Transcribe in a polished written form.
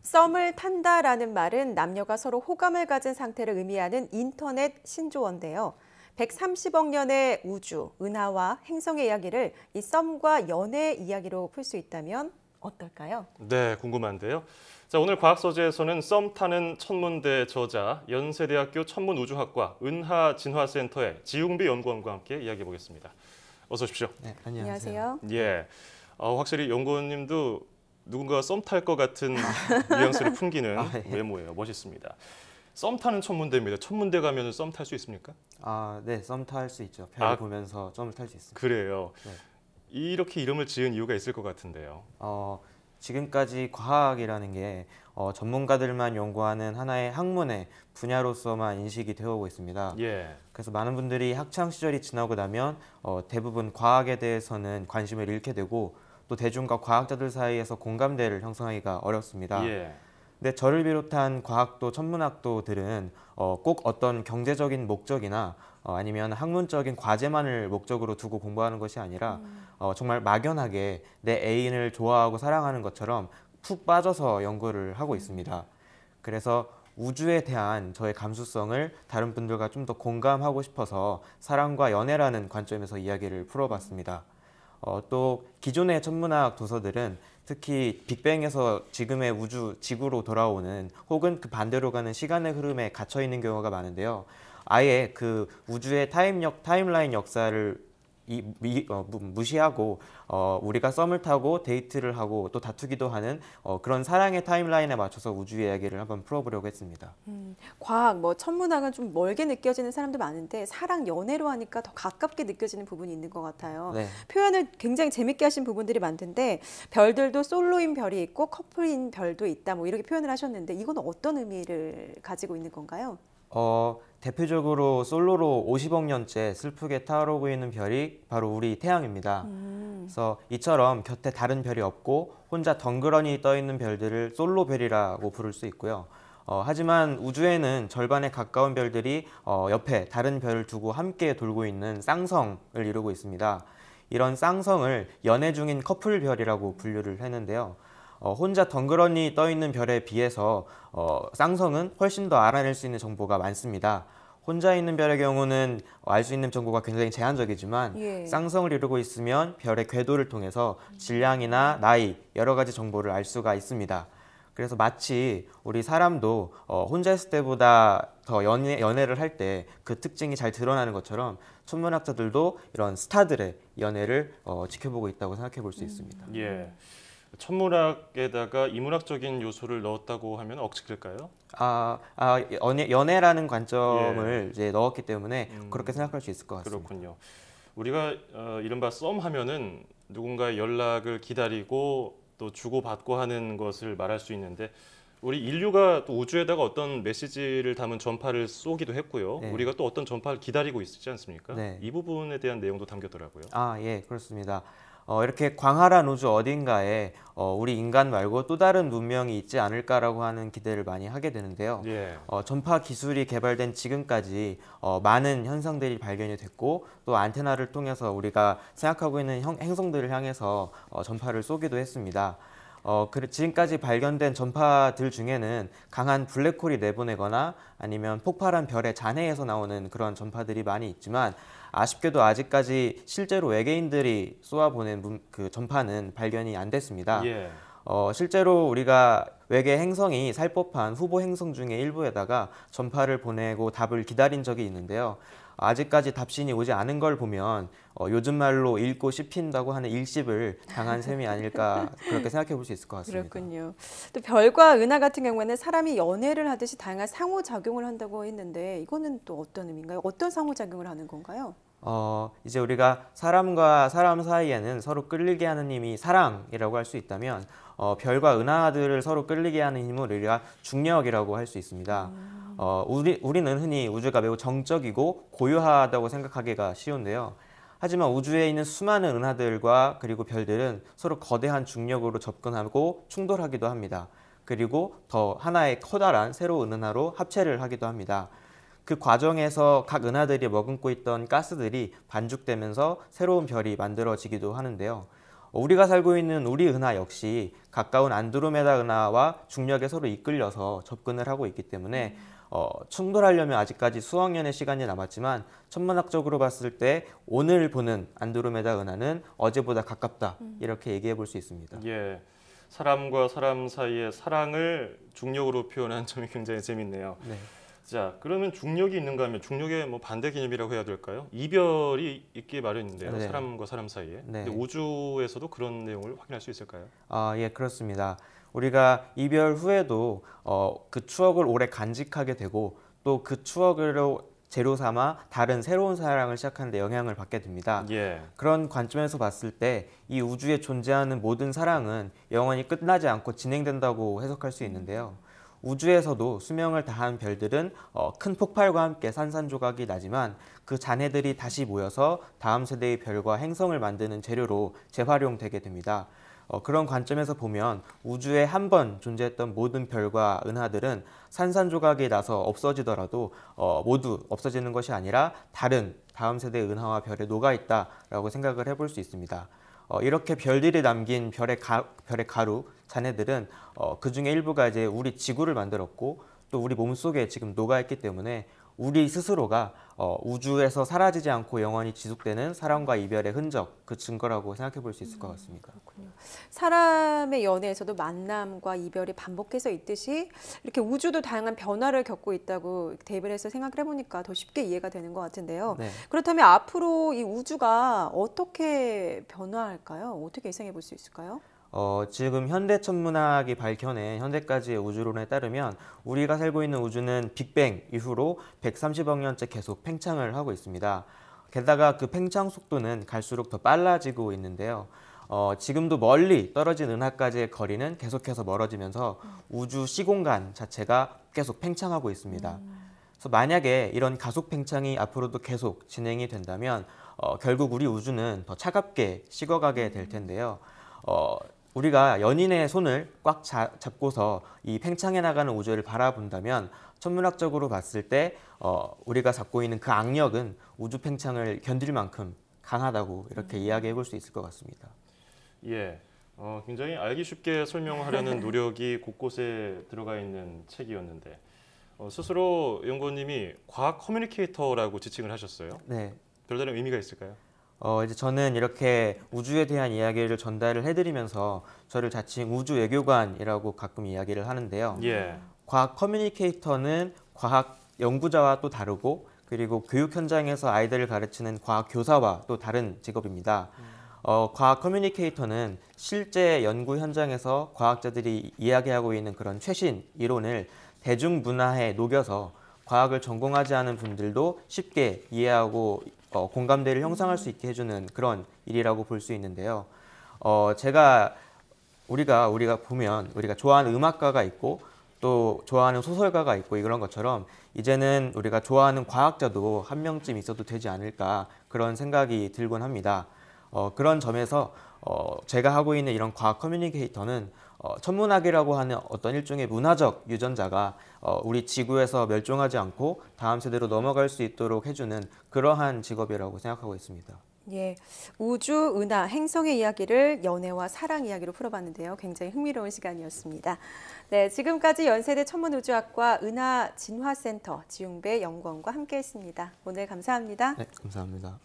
썸을 탄다라는 말은 남녀가 서로 호감을 가진 상태를 의미하는 인터넷 신조어인데요. 130억 년의 우주, 은하와 행성의 이야기를 이 썸과 연애 이야기로 풀 수 있다면 어떨까요? 네, 궁금한데요. 자, 오늘 과학서재에서는 썸 타는 천문대 저자, 연세대학교 천문우주학과 은하진화센터의 지웅비 연구원과 함께 이야기해 보겠습니다. 어서 오십시오. 네, 안녕하세요. 안녕하세요. 예, 확실히 연구원님도 누군가 썸 탈 것 같은 뉘앙스를 풍기는 예. 외모예요. 멋있습니다. 썸 타는 천문대입니다. 천문대 가면 썸 탈 수 있습니까? 네, 썸 탈 수 있죠. 별 보면서 썸을 탈 수 있습니다. 그래요. 네. 이렇게 이름을 지은 이유가 있을 것 같은데요. 지금까지 과학이라는 게 전문가들만 연구하는 하나의 학문의 분야로서만 인식이 되어 오고 있습니다. 예. 그래서 많은 분들이 학창 시절이 지나고 나면 대부분 과학에 대해서는 관심을 잃게 되고 또 대중과 과학자들 사이에서 공감대를 형성하기가 어렵습니다. 예. 근데 저를 비롯한 과학도 천문학도들은 꼭 어떤 경제적인 목적이나 아니면 학문적인 과제만을 목적으로 두고 공부하는 것이 아니라 정말 막연하게 내 애인을 좋아하고 사랑하는 것처럼 푹 빠져서 연구를 하고 있습니다. 그래서 우주에 대한 저의 감수성을 다른 분들과 좀 더 공감하고 싶어서 사랑과 연애라는 관점에서 이야기를 풀어봤습니다. 또 기존의 천문학 도서들은 특히 빅뱅에서 지금의 우주, 지구로 돌아오는 혹은 그 반대로 가는 시간의 흐름에 갇혀 있는 경우가 많은데요. 아예 그 우주의 타임라인 역사를 무시하고 우리가 썸을 타고 데이트를 하고 또 다투기도 하는 그런 사랑의 타임라인에 맞춰서 우주 이야기를 한번 풀어보려고 했습니다. 과학, 천문학은 좀 멀게 느껴지는 사람도 많은데 사랑, 연애로 하니까 더 가깝게 느껴지는 부분이 있는 것 같아요. 네. 표현을 굉장히 재밌게 하신 부분들이 많던데 별들도 솔로인 별이 있고 커플인 별도 있다 이렇게 표현을 하셨는데 이건 어떤 의미를 가지고 있는 건가요? 대표적으로 솔로로 50억 년째 슬프게 타오르고 있는 별이 바로 우리 태양입니다. 그래서 이처럼 곁에 다른 별이 없고 혼자 덩그러니 떠 있는 별들을 솔로별이라고 부를 수 있고요. 하지만 우주에는 절반에 가까운 별들이 옆에 다른 별을 두고 함께 돌고 있는 쌍성을 이루고 있습니다. 이런 쌍성을 연애 중인 커플별이라고 분류를 했는데요. 혼자 덩그러니 떠 있는 별에 비해서 쌍성은 훨씬 더 알아낼 수 있는 정보가 많습니다. 혼자 있는 별의 경우는 알 수 있는 정보가 굉장히 제한적이지만 예. 쌍성을 이루고 있으면 별의 궤도를 통해서 질량이나 나이, 여러 가지 정보를 알 수가 있습니다. 그래서 마치 우리 사람도 혼자 있을 때보다 더 연애를 할 때 그 특징이 잘 드러나는 것처럼 천문학자들도 이런 스타들의 연애를 지켜보고 있다고 생각해 볼 수 있습니다. 예. 천문학에다가 이문학적인 요소를 넣었다고 하면 억측일까요? 연애라는 관점을 이제 넣었기 때문에 그렇게 생각할 수 있을 것 같습니다. 그렇군요. 우리가 이른바 썸 하면은 누군가의 연락을 기다리고 또 주고받고 하는 것을 말할 수 있는데 우리 인류가 또 우주에다가 어떤 메시지를 담은 전파를 쏘기도 했고요. 네. 우리가 또 어떤 전파를 기다리고 있지 않습니까? 네. 이 부분에 대한 내용도 담겼더라고요. 예, 그렇습니다. 이렇게 광활한 우주 어딘가에 우리 인간 말고 또 다른 문명이 있지 않을까라고 하는 기대를 많이 하게 되는데요. 예. 전파 기술이 개발된 지금까지 많은 현상들이 발견이 됐고 또 안테나를 통해서 우리가 생각하고 있는 행성들을 향해서 전파를 쏘기도 했습니다. 지금까지 발견된 전파들 중에는 강한 블랙홀이 내보내거나 아니면 폭발한 별의 잔해에서 나오는 그런 전파들이 많이 있지만 아쉽게도 아직까지 실제로 외계인들이 쏘아보낸 그 전파는 발견이 안 됐습니다. 예. 실제로 우리가 외계 행성이 살 법한 후보 행성 중에 일부에다가 전파를 보내고 답을 기다린 적이 있는데요. 아직까지 답신이 오지 않은 걸 보면 요즘 말로 읽고 씹힌다고 하는 일씹을 당한 셈이 아닐까 그렇게 생각해 볼 수 있을 것 같습니다. 그렇군요. 또 별과 은하 같은 경우에는 사람이 연애를 하듯이 다양한 상호작용을 한다고 했는데 이거는 또 어떤 의미인가요? 어떤 상호작용을 하는 건가요? 이제 우리가 사람과 사람 사이에는 서로 끌리게 하는 힘이 사랑이라고 할 수 있다면 별과 은하들을 서로 끌리게 하는 힘을 우리가 중력이라고 할 수 있습니다. 우리는 흔히 우주가 매우 정적이고 고요하다고 생각하기가 쉬운데요. 하지만 우주에 있는 수많은 은하들과 그리고 별들은 서로 거대한 중력으로 접근하고 충돌하기도 합니다. 그리고 더 하나의 커다란 새로운 은하로 합체를 하기도 합니다. 그 과정에서 각 은하들이 머금고 있던 가스들이 반죽되면서 새로운 별이 만들어지기도 하는데요. 우리가 살고 있는 우리 은하 역시 가까운 안드로메다 은하와 중력에 서로 이끌려서 접근을 하고 있기 때문에 충돌하려면 아직까지 수억 년의 시간이 남았지만 천문학적으로 봤을 때 오늘 보는 안드로메다 은하는 어제보다 가깝다 이렇게 얘기해 볼 수 있습니다. 예, 사람과 사람 사이의 사랑을 중력으로 표현한 점이 굉장히 재밌네요. 네. 자, 그러면 중력이 있는가 하면 중력의 뭐 반대 개념이라고 해야 될까요? 이별이 있기 마련인데요. 네. 사람과 사람 사이에. 네. 근데 우주에서도 그런 내용을 확인할 수 있을까요? 예, 그렇습니다. 우리가 이별 후에도 그 추억을 오래 간직하게 되고 또 그 추억으로 재료 삼아 다른 새로운 사랑을 시작하는 데 영향을 받게 됩니다. 예. 그런 관점에서 봤을 때 이 우주에 존재하는 모든 사랑은 영원히 끝나지 않고 진행된다고 해석할 수 있는데요. 우주에서도 수명을 다한 별들은 큰 폭발과 함께 산산조각이 나지만 그 잔해들이 다시 모여서 다음 세대의 별과 행성을 만드는 재료로 재활용되게 됩니다. 그런 관점에서 보면 우주에 한 번 존재했던 모든 별과 은하들은 산산조각이 나서 없어지더라도 모두 없어지는 것이 아니라 다른 다음 세대의 은하와 별에 녹아있다라고 생각을 해볼 수 있습니다. 이렇게 별들이 남긴 별의 가루, 잔해들은 그 중에 일부가 이제 우리 지구를 만들었고 또 우리 몸속에 지금 녹아있기 때문에 우리 스스로가 우주에서 사라지지 않고 영원히 지속되는 사랑과 이별의 흔적, 그 증거라고 생각해 볼 수 있을 것 같습니다. 그렇군요. 사람의 연애에서도 만남과 이별이 반복해서 있듯이 이렇게 우주도 다양한 변화를 겪고 있다고 대입을 해서 생각을 해보니까 더 쉽게 이해가 되는 것 같은데요. 네. 그렇다면 앞으로 이 우주가 어떻게 변화할까요? 어떻게 예상해 볼 수 있을까요? 지금 현대 천문학이 밝혀낸 현대까지의 우주론에 따르면 우리가 살고 있는 우주는 빅뱅 이후로 130억 년째 계속 팽창을 하고 있습니다. 게다가 그 팽창 속도는 갈수록 더 빨라지고 있는데요. 지금도 멀리 떨어진 은하까지의 거리는 계속해서 멀어지면서 우주 시공간 자체가 계속 팽창하고 있습니다. 그래서 만약에 이런 가속 팽창이 앞으로도 계속 진행이 된다면 결국 우리 우주는 더 차갑게 식어가게 될 텐데요. 우리가 연인의 손을 꽉 잡고서 이 팽창해 나가는 우주를 바라본다면 천문학적으로 봤을 때 우리가 잡고 있는 그 악력은 우주 팽창을 견딜 만큼 강하다고 이렇게 이야기해 볼 수 있을 것 같습니다. 예. 굉장히 알기 쉽게 설명하려는 노력이 곳곳에 들어가 있는 책이었는데 스스로 연구원님이 과학 커뮤니케이터라고 지칭을 하셨어요. 네. 별다른 의미가 있을까요? 이제 저는 이렇게 우주에 대한 이야기를 전달을 해드리면서 저를 자칭 우주 외교관이라고 가끔 이야기를 하는데요. 예. 과학 커뮤니케이터는 과학 연구자와 또 다르고 그리고 교육 현장에서 아이들을 가르치는 과학 교사와 또 다른 직업입니다. 과학 커뮤니케이터는 실제 연구 현장에서 과학자들이 이야기하고 있는 그런 최신 이론을 대중문화에 녹여서 과학을 전공하지 않은 분들도 쉽게 이해하고 공감대를 형성할 수 있게 해주는 그런 일이라고 볼 수 있는데요. 우리가 보면 우리가 좋아하는 음악가가 있고 또 좋아하는 소설가가 있고 이런 것처럼 이제는 우리가 좋아하는 과학자도 한 명쯤 있어도 되지 않을까 그런 생각이 들곤 합니다. 그런 점에서 제가 하고 있는 이런 과학 커뮤니케이터는 천문학이라고 하는 어떤 일종의 문화적 유전자가 우리 지구에서 멸종하지 않고 다음 세대로 넘어갈 수 있도록 해주는 그러한 직업이라고 생각하고 있습니다. 예, 우주, 은하, 행성의 이야기를 연애와 사랑 이야기로 풀어봤는데요. 굉장히 흥미로운 시간이었습니다. 네, 지금까지 연세대 천문우주학과 은하진화센터 지웅배 연구원과 함께했습니다. 오늘 감사합니다. 네, 감사합니다.